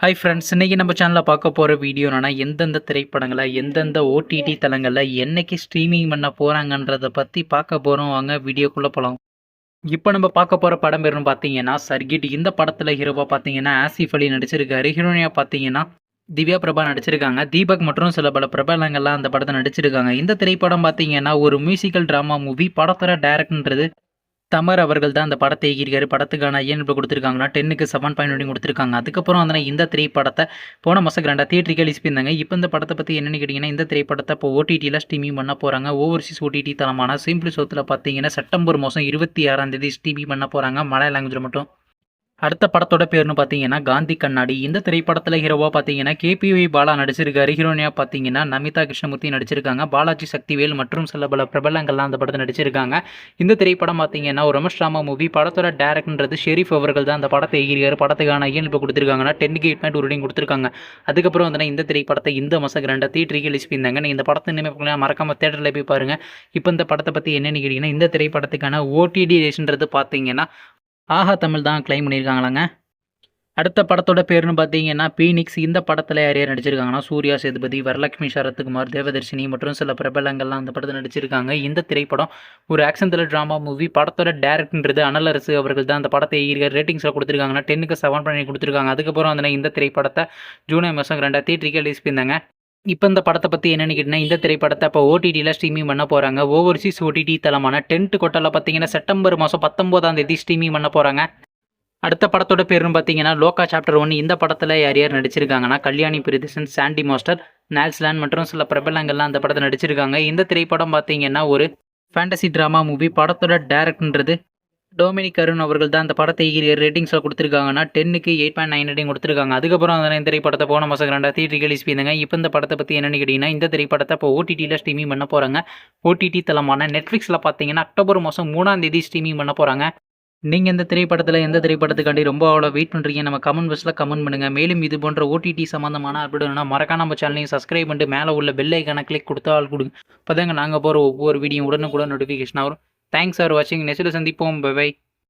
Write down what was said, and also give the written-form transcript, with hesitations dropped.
Hi friends, இன்றைக்கி நம்ம சேனலில் பார்க்க போகிற வீடியோ என்னன்னா, எந்தெந்த திரைப்படங்களை எந்தெந்த ஓடிடி தளங்களில் என்னைக்கு ஸ்ட்ரீமிங் பண்ண போகிறாங்கன்றதை பற்றி பார்க்க போகிறோம். வாங்க வீடியோக்குள்ளே போகலாம். இப்போ நம்ம பார்க்க போகிற படம் பேருன்னு பார்த்தீங்கன்னா சர்கிட். இந்த படத்தில் ஹீரோவாக பார்த்தீங்கன்னா ஆசிஃப் அலி நடிச்சிருக்காரு. ஹீரோனியாக பார்த்தீங்கன்னா திவ்யா பிரபா நடிச்சிருக்காங்க. தீபக் மற்றும் சில பல பிரபலங்கள்லாம் அந்த படத்தை நடிச்சிருக்காங்க. இந்த திரைப்படம் பார்த்தீங்கன்னா ஒரு மியூசிக்கல் ட்ராமா மூவி. படத்தோட டைரக்டர்ன்றது தமர் அவர்கள் தான் அந்த படத்தை இயக்கியிருக்காரு. படத்துக்கான IMDb கொடுத்துருக்காங்கன்னா 10க்கு 7.1 கொடுத்துருக்காங்க. அதுக்கப்புறம் வந்து இந்த திரைப்படத்தை போன மாதம் கிராண்டாக தியேட்டருக்கு ரிலீஸ் பண்ணியிருந்தாங்க. இப்போ இந்த படத்தை பற்றி என்னென்னு கேட்டிங்கன்னா, இந்த திரைப்படத்தை இப்போ ஓடிடியில் ஸ்ட்ரீமிங் பண்ண போகிறாங்க. ஓவர்சீஸ் ஓடிடி தளமான சிம்பிள் சவுத்தில் பார்த்தீங்கன்னா செப்டம்பர் மாதம் 26ஆம் தேதி ஸ்ட்ரீமிங் பண்ண போகிறாங்க, மலையாள லாங்குவேஜில் மட்டும். அடுத்த படத்தோட பேர்னு பார்த்தீங்கன்னா காந்தி கண்ணாடி. இந்த திரைப்படத்தில் ஹீரோவாக பார்த்தீங்கன்னா KPV பாலா நடிச்சிருக்காரு. ஹீரோனியாக பார்த்தீங்கன்னா நமிதா கிருஷ்ணமூர்த்தி நடிச்சிருக்காங்க. பாலாஜி சக்திவேல் மற்றும் சில பல பிரபலங்கள்லாம் அந்த படத்தை நடிச்சிருக்காங்க. இந்த திரைப்படம் பார்த்தீங்கன்னா ஒரு ரொமன்ஸ் ட்ராமா மூவி. படத்தோட டைரக்டர்ன்றது ஷெரீஃப் அவர்கள் தான் அந்த படத்தை எகிரியார். படத்துக்கான IMDb கொடுத்துருக்காங்கன்னா 10க்கு 8.2 ரேட்டிங் கொடுத்துருக்காங்க. அதுக்கப்புறம் வந்து இந்த திரைப்படத்தை இந்த மாதம் கிராண்டாக தியேட்டருக்கு ரிலீஸ் பண்ணியிருந்தாங்க. நீங்கள் இந்த படத்தை இனிமேல் மறக்காமல் தேட்டரில் போய் பாருங்கள். இப்போ இந்த படத்தை பற்றி என்னென்னு கேட்டிங்கன்னா, இந்த திரைப்படத்துக்கான OTD ரேஷன்றது பார்த்தீங்கன்னா ஆஹா தமிழ் தான் கிளைம் பண்ணியிருக்காங்களாங்க. அடுத்த படத்தோட பேருன்னு பார்த்தீங்கன்னா பீனிக்ஸ். இந்த படத்தில் யார் யார் நடிச்சிருக்காங்கன்னா சூர்யா சேதுபதி, வரலட்சுமி சரத்குமார், தேவதர்ஷினி மற்றும் சில பிரபலங்கள்லாம் அந்த படத்தில் நடிச்சிருக்காங்க. இந்த திரைப்படம் ஒரு ஆக்ஷன் த்ரில்லர் ட்ராமா மூவி. படத்தோட டேரக்டர்ன்றது அனலரசு அவர்கள் தான் அந்த படத்தை ரேட்டிங்ஸில் கொடுத்துருக்காங்கன்னா 10க்கு 7.8 கொடுத்துருக்காங்க. அதுக்கப்புறம் வந்து இந்த திரைப்படத்தை ஜூலை மாதம் 2 தியேட்டருக்கு ரிலீஸ் பண்ணியிருந்தாங்க. இப்போ இந்த படத்தை பற்றி என்னென்னு கேட்டிங்கன்னா, இந்த திரைப்படத்தை இப்போ OTTயில் ஸ்ட்ரீமிங் பண்ண போகிறாங்க. ஓவர்சீஸ் OTT தளமான டென்ட் கொட்டலில் பார்த்தீங்கன்னா செப்டம்பர் மாதம் 19ஆம் தேதி ஸ்ட்ரீமிங் பண்ண போகிறாங்க. அடுத்த படத்தோட பேருன்னு பார்த்தீங்கன்னா லோகா சாப்டர் 1. இந்த படத்தில் யார் யார் நடிச்சிருக்காங்கன்னா கல்யாணி பிரியதர்ஷன், சாண்டி மாஸ்டர், நால்ஸ்லாண்ட் மற்றும் சில பிரபலங்கள்லாம் அந்த படத்தை நடிச்சிருக்காங்க. இந்த திரைப்படம் பார்த்தீங்கன்னா ஒரு ஃபேண்டசி ட்ராமா மூவி. படத்தோட டேரக்டர்ன்றது டொமினிக் அருண் அவர்கள் தான் அந்த படத்தை ரேட்டிங்ஸில் கொடுத்துருக்காங்கன்னா 10க்கு 8.9 ரேட்டிங் கொடுத்துருக்காங்க. அதுக்கப்புறம் அந்த திரைப்படத்தை போன மாதம் கிராண்டாக தியேட்டருக்கு ரிலீஸ் பண்ணியிருந்தாங்க. இப்போ இந்த படத்தை பற்றி என்னென்னு கேட்டிங்கன்னா, இந்த திரைப்படத்தை இப்போ OTTயில் ஸ்ட்ரீமிங் பண்ண போகிறாங்க. OTT தளமான நெட்ஃப்ளிக்ஸில் பார்த்தீங்கன்னா அக்டோபர் மாதம் 3ஆம் தேதி ஸ்ட்ரீமிங் பண்ண போகிறாங்க. நீங்கள் இந்த திரைப்படத்தில் எந்த திரைப்படத்துக்காண்டி ரொம்ப அவ்வளோ வெயிட் பண்ணுறீங்க? நம்ம கமெண்ட் பாக்ஸில் கமெண்ட் பண்ணுங்கள். மேலும் இது போன்ற OTT சம்மந்தமான அப்டேட்னா மறக்காம நம்ம சேனலையும் சப்ஸ்கிரைப் பண்ணிட்டு மேலே உள்ள பெல் ஐக்கான கிளிக் கொடுத்தா ஆள் கொடுங்க. அப்போ தாங்க நாங்கள் போகிற ஒவ்வொரு வீடியோ உடனுக்குடன் நோட்டிஃபிகேஷன் வரும். தேங்க்ஸ் ஃபார் வாட்சிங். நெக்ஸ்ட்டில் சந்திப்போம். Bye by.